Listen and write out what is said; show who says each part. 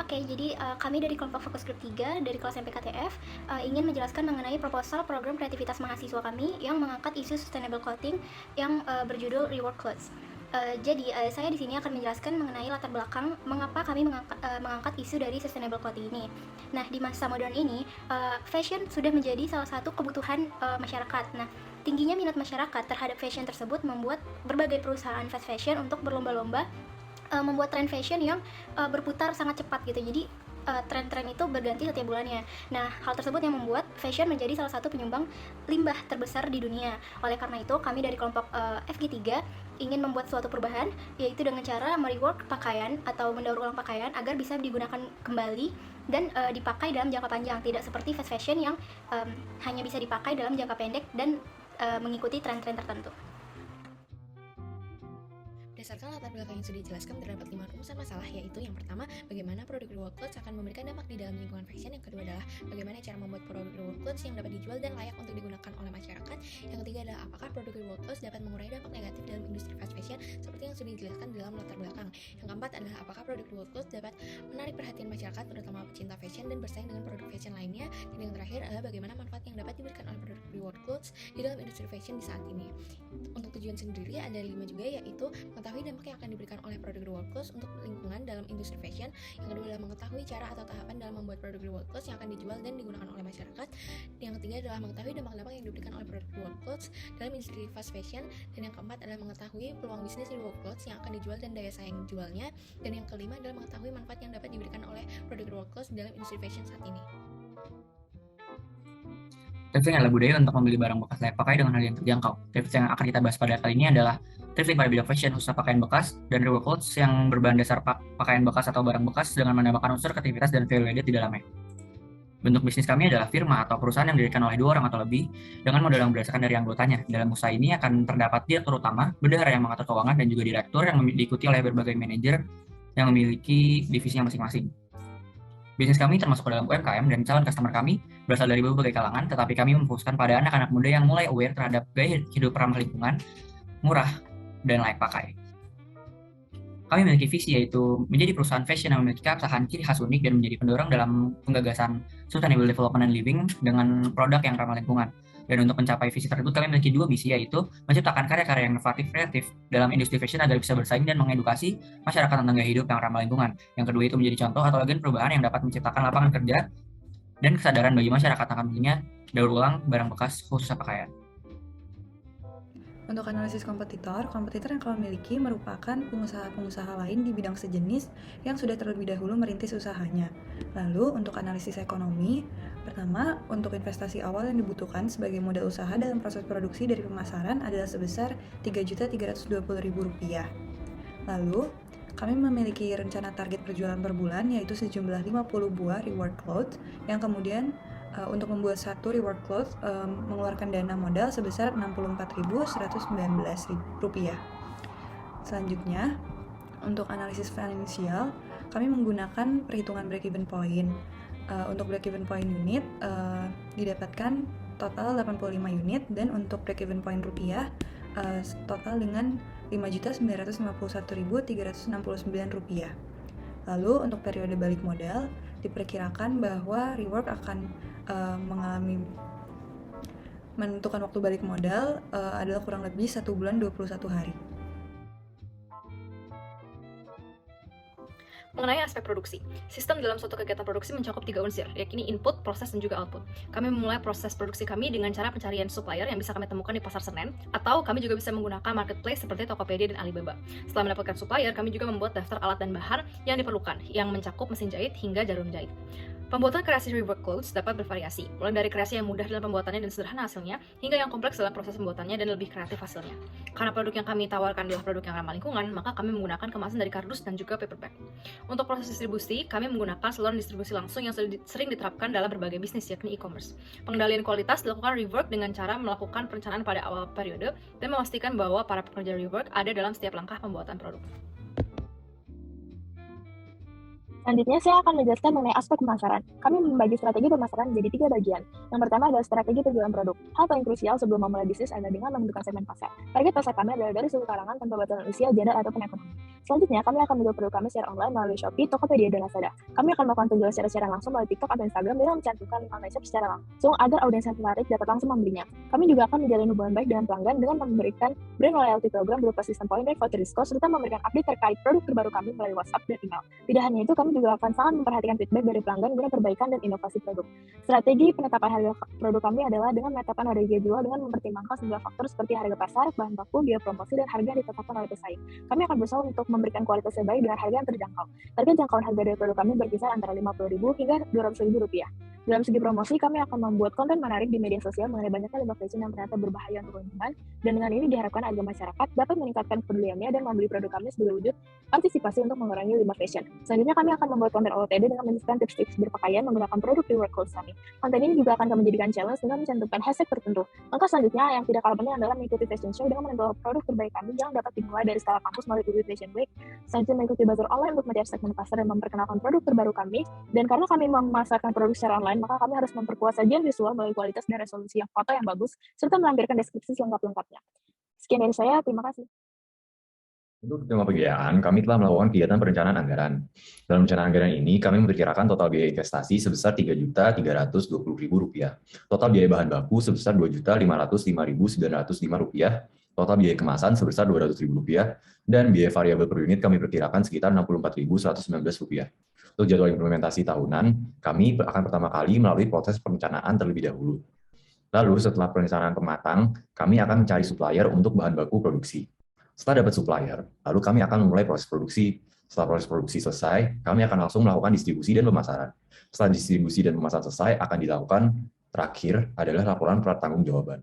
Speaker 1: Oke, jadi kami dari kelompok Fokus Grup 3 dari kelas MPKTF ingin menjelaskan mengenai proposal program kreativitas mahasiswa kami yang mengangkat isu sustainable clothing yang berjudul Rework Clothes. Jadi saya di sini akan menjelaskan mengenai latar belakang mengapa kami mengangkat isu dari sustainable clothing ini. Nah, di masa modern ini, fashion sudah menjadi salah satu kebutuhan masyarakat. Nah, tingginya minat masyarakat terhadap fashion tersebut membuat berbagai perusahaan fast fashion untuk berlomba-lomba membuat tren fashion yang berputar sangat cepat gitu. Jadi tren-tren itu berganti setiap bulannya. Nah, hal tersebut yang membuat fashion menjadi salah satu penyumbang limbah terbesar di dunia. Oleh karena itu, kami dari kelompok FG3 ingin membuat suatu perubahan, yaitu dengan cara merework pakaian atau mendaur ulang pakaian agar bisa digunakan kembali dan dipakai dalam jangka panjang, tidak seperti fast fashion yang hanya bisa dipakai dalam jangka pendek dan mengikuti tren-tren tertentu.
Speaker 2: Berdasarkan latar belakang yang sudah dijelaskan, terdapat 5 rumusan masalah, yaitu yang pertama, bagaimana produk Rework Clothes akan memberikan dampak di dalam lingkungan fashion. Yang kedua adalah bagaimana cara membuat produk Rework Clothes yang dapat dijual dan layak untuk digunakan oleh masyarakat. Yang ketiga adalah apakah produk Rework Clothes dapat mengurangi dampak negatif dalam industri fast fashion seperti yang sudah dijelaskan dalam latar belakang. Yang keempat adalah apakah produk Rework Clothes dapat menarik perhatian masyarakat, terutama pecinta fashion, dan bersaing dengan produk fashion lainnya. Dan yang terakhir adalah bagaimana manfaat yang dapat diberikan oleh produk Rework Clothes di dalam industri fashion di saat ini. Untuk tujuan sendiri ada 5 juga, yaitu mengetahui dampak yang akan diberikan oleh produk Rework Clothes untuk lingkungan dalam industri fashion. Yang kedua adalah mengetahui cara atau tahapan dalam membuat produk Rework Clothes yang akan dijual dan digunakan oleh masyarakat. Yang ketiga adalah mengetahui dampak-dampak yang diberikan oleh produk Rework Clothes dalam industri fast fashion. Dan yang keempat adalah mengetahui peluang bisnis Rework Clothes yang akan dijual dan daya saing jualnya. Dan yang kelima adalah mengetahui manfaat yang dapat diberikan oleh produk Rework Clothes dalam industri fashion saat ini.
Speaker 3: Thrifting adalah budaya untuk membeli barang bekas layak pakai dengan harga yang terjangkau. Thrifting yang akan kita bahas pada kali ini adalah thrifting pada bidang fashion, usaha pakaian bekas, dan Rework Clothes yang berbahan dasar pakaian bekas atau barang bekas dengan menambahkan unsur kreativitas dan value added di dalamnya. Bentuk bisnis kami adalah firma atau perusahaan yang didirikan oleh 2 orang atau lebih dengan modal yang berdasarkan dari anggotanya. Dalam usaha ini akan terdapat direktur utama, bendahara yang mengatur keuangan, dan juga direktur yang diikuti oleh berbagai manajer yang memiliki divisinya masing-masing. Bisnis kami termasuk ke dalam UMKM dan calon customer kami berasal dari berbagai kalangan, tetapi kami memfokuskan pada anak-anak muda yang mulai aware terhadap gaya hidup ramah lingkungan, murah, dan layak pakai. Kami memiliki visi, yaitu menjadi perusahaan fashion yang memiliki keabsahan ciri khas unik dan menjadi pendorong dalam penggagasan Sustainable Development and Living dengan produk yang ramah lingkungan. Dan untuk mencapai visi tersebut, kami memiliki 2 misi, yaitu menciptakan karya-karya yang inovatif kreatif dalam industri fashion agar bisa bersaing dan mengedukasi masyarakat tentang gaya hidup yang ramah lingkungan. Yang kedua itu menjadi contoh atau agen perubahan yang dapat menciptakan lapangan kerja dan kesadaran bagi masyarakat akan pentingnya daur ulang barang bekas khususnya pakaian.
Speaker 4: Untuk analisis kompetitor yang kami miliki merupakan pengusaha-pengusaha lain di bidang sejenis yang sudah terlebih dahulu merintis usahanya. Lalu, untuk analisis ekonomi, pertama, untuk investasi awal yang dibutuhkan sebagai modal usaha dalam proses produksi dari pemasaran adalah sebesar Rp3.320.000. Lalu, kami memiliki rencana target perjualan per bulan, yaitu sejumlah 50 buah Rework Clothes, yang kemudian untuk membuat satu Rework Clothes mengeluarkan dana modal sebesar Rp64.119. Selanjutnya, untuk analisis finansial, kami menggunakan perhitungan break-even point. Untuk break-even point unit didapatkan total 85 unit, dan untuk break-even point rupiah total dengan Rp5.951.369. Lalu untuk periode balik modal diperkirakan bahwa Rework akan menentukan waktu balik modal adalah kurang lebih 1 bulan 21 hari.
Speaker 5: Mengenai aspek produksi, sistem dalam suatu kegiatan produksi mencakup 3 unsur, yakni input, proses, dan juga output. Kami memulai proses produksi kami dengan cara pencarian supplier yang bisa kami temukan di pasar Senen, atau kami juga bisa menggunakan marketplace seperti Tokopedia dan Alibaba. Setelah mendapatkan supplier, kami juga membuat daftar alat dan bahan yang diperlukan, yang mencakup mesin jahit hingga jarum jahit. Pembuatan kreasi Rework Clothes dapat bervariasi, mulai dari kreasi yang mudah dalam pembuatannya dan sederhana hasilnya, hingga yang kompleks dalam proses pembuatannya dan lebih kreatif hasilnya. Karena produk yang kami tawarkan adalah produk yang ramah lingkungan, maka kami menggunakan kemasan dari kardus dan juga paper bag. Untuk proses distribusi, kami menggunakan saluran distribusi langsung yang sering diterapkan dalam berbagai bisnis, yakni e-commerce. Pengendalian kualitas dilakukan Rework dengan cara melakukan perencanaan pada awal periode dan memastikan bahwa para pekerja Rework ada dalam setiap langkah pembuatan produk.
Speaker 6: Selanjutnya, saya akan menjelaskan mengenai aspek pemasaran. Kami membagi strategi pemasaran menjadi 3 bagian. Yang pertama adalah strategi penjualan produk. Hal paling krusial sebelum memulai bisnis adalah dengan menentukan segmen pasar. Target pasar kami adalah dari seluruh kalangan tanpa batasan usia, gender, ataupun ekonomi. Selanjutnya, kami akan menjual produk kami secara online melalui Shopee, Tokopedia, dan Lazada. Kami akan melakukan penjualan secara siaran langsung melalui TikTok atau Instagram dengan mencantumkan link online shop secara langsung agar audiens yang tertarik dapat langsung membelinya. Kami juga akan menjalin hubungan baik dengan pelanggan dengan memberikan brand loyalty program berupa sistem poin dan voucher diskon serta memberikan update terkait produk terbaru kami melalui WhatsApp dan email. Tidak hanya itu, kami juga akan sangat memperhatikan feedback dari pelanggan guna perbaikan dan inovasi produk. Strategi penetapan harga produk kami adalah dengan menetapkan harga jual dengan mempertimbangkan sejumlah faktor seperti harga pasar, bahan baku, biaya promosi, dan harga yang ditetapkan oleh pesaing. Kami akan berusaha untuk memberikan kualitas terbaik dengan harga yang terjangkau. Target jangkauan harga dari produk kami berkisar antara Rp50.000 hingga Rp200.000. Dalam segi promosi, kami akan membuat konten menarik di media sosial mengenai banyaknya limbah fashion yang ternyata berbahaya untuk lingkungan, dan dengan ini diharapkan agar masyarakat dapat meningkatkan kepeduliannya dan membeli produk kami sebagai wujud partisipasi untuk mengurangi limbah fashion. Selanjutnya, kami akan membuat konten OOTD dengan menjelaskan tips-tips berpakaian menggunakan produk reward clothes kami. Konten ini juga akan kami jadikan challenge dengan mencantumkan hashtag tertentu. Langkah selanjutnya yang tidak kalah penting adalah mengikuti fashion show dengan menonton produk terbaik kami yang dapat dimulai dari skala kampus melalui Google Fashion Week. Selanjutnya, mengikuti bazar online untuk mencari segmen pasar dan memperkenalkan produk terbaru kami. Dan karena kami memasarkan produk secara online, maka kami harus memperkuat sajian visual melalui kualitas dan resolusi yang foto yang bagus, serta melampirkan deskripsi selengkap-lengkapnya. Sekian dari saya, terima kasih.
Speaker 7: Untuk tema pembiayaan, kami telah melakukan kegiatan perencanaan anggaran. Dalam perencanaan anggaran ini, kami memperkirakan total biaya investasi sebesar Rp3.320.000, total biaya bahan baku sebesar Rp2.505.905, total biaya kemasan sebesar Rp200.000, dan biaya variabel per unit kami perkirakan sekitar Rp64.119. Untuk jadwal implementasi tahunan, kami akan pertama kali melalui proses perencanaan terlebih dahulu. Lalu setelah perencanaan matang, kami akan mencari supplier untuk bahan baku produksi. Setelah dapat supplier, lalu kami akan memulai proses produksi. Setelah proses produksi selesai, kami akan langsung melakukan distribusi dan pemasaran. Setelah distribusi dan pemasaran selesai, akan dilakukan terakhir adalah laporan pertanggungjawaban.